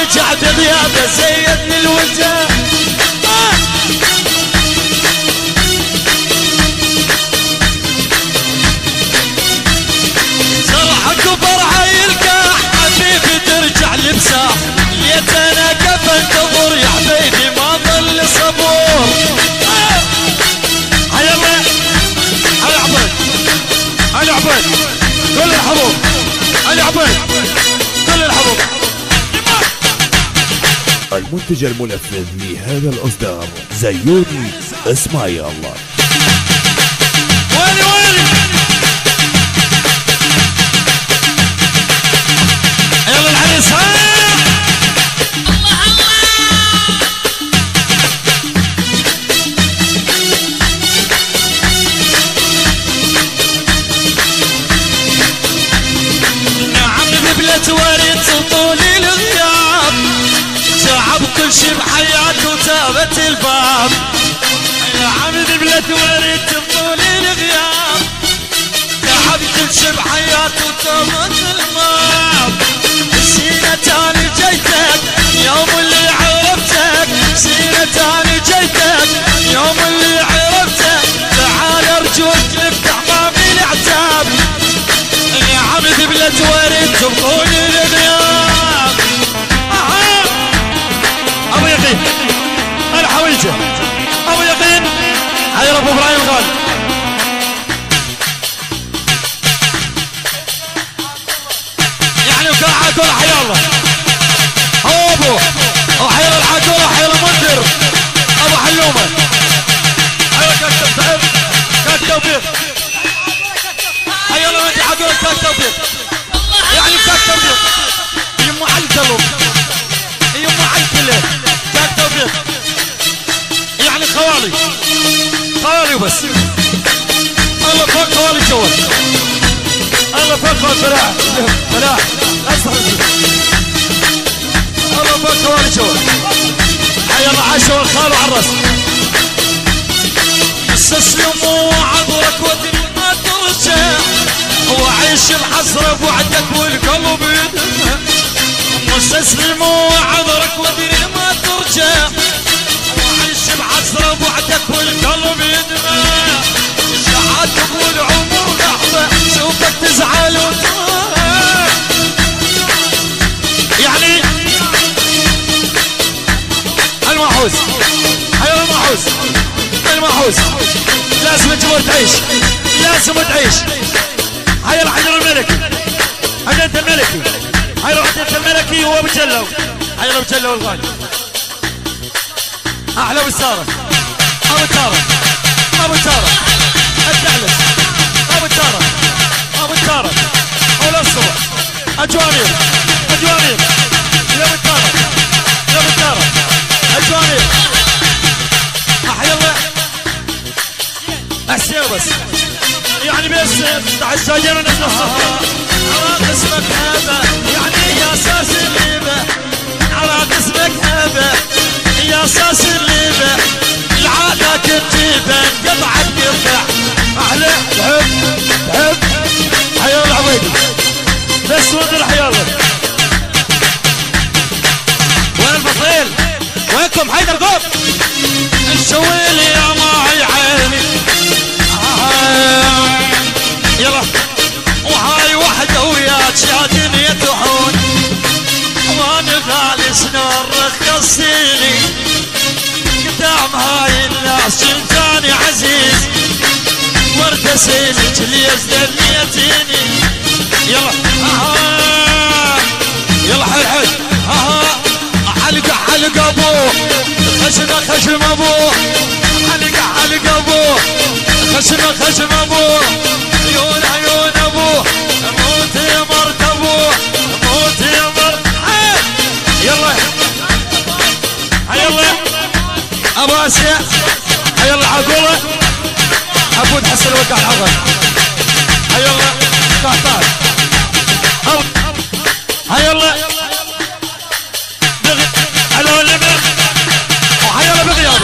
ارجع بغيابه زيدني الوجه. صرح كبر عيلقى حبيبي ترجع لبساح، ليت انا كيف انتظر يا حبيبي ما ظل صبور. هيا الله هيا عبيد هيا عبيد كل الحبوب هيا عبيد كل الحبوب. المنتج المنفذ لهذا الإصدار زيوني اسمع يا الله. ويلي ويلي يلا العريس الله الله. نعم ذبلة ورد طولي الغياب، تعب كل شي بحياته وتابت الباب. نعم ذبلة ورد طولي الغياب، تعب كل شي بحياته وتابت الباب. سينة تاني جيتك يوم اللي عرفتك، سينة تاني جيتك يوم اللي عرفتك. تعال ارجوك افتح بابي العتاب، يا عم ذبلة ورد تبطولي الغياب. ابو يقين الحويجه ابو يقين حي ابو ابراهيم الغالي. يعني وكالعاقول حي الله هو ابو وحي العاقول وحي المنذر ابو حلومه. ايوه كاك توفيق حي الله انت عاقول كاك توفيق، يعني كاك توفيق يمو علي كلهم يمو علي كله كاك توفيق، يعني خوالي خوالي وبس. الله فوق خوالي جوال الله فوق فلاح فلاح استغفر الله فوق خوالي جوال. حي الله عاش والخال وعلى الراس. استسلموا عذرك ودري ما ترجع، وعيش الحسرة بوعدك والقلب يدمع. مستسلموا عذرك ودري ما ترجع، وعيش الحسرة بوعدك والقلب يدمع. شعاتك والعمر لحظة شوفك تزعل وتروح. يعني المحوس هيا المحوس المحوس لازم الجمهور تعيش لازم تعيش. هيا الحجر الملكي حجرة الملكي هيا حجرة الملكي هو بجلو. هيا ابو جلو الغالي احلى وسارة ابو تارة ابو تارة الدعلس ابو تارة ابو تارة اولى الصبح اجوامير اجوامير يا ابو تارة يا ابو تارة اجوامير. احيا الله احسين بس يعني بس تحت السجن ونزل الصف على قسمك هذا، يعني يا اساس الليبه على قسمك هذا يا اساس الليبه. العاده كتيبه قطعك يرفع احلى تحب تحب. حيا الله عبيدي بس ودر حيا الله. وين الفصيل وينكم حيدر قوم الشويل يا ماي عيني. يلا وهاي وحده وياك يا دنيا تحون، وانا غالي سنور رخصيني قدام هاي الناس جلتاني عزيز. ورد سيلك ليش دنيتيني. يلا يلا حل حل حلقة حلقة ابوه خشمة خشم ابوه حلقة حلقة ابوه خشمة خشم ابوه. عيون عيون ابوه موت يا مرت ابوه موت يا مرت. يلا يلا ابو اسيا يلا عقوله عبود حسن وقع العظم. يلا تعال يلا على ولا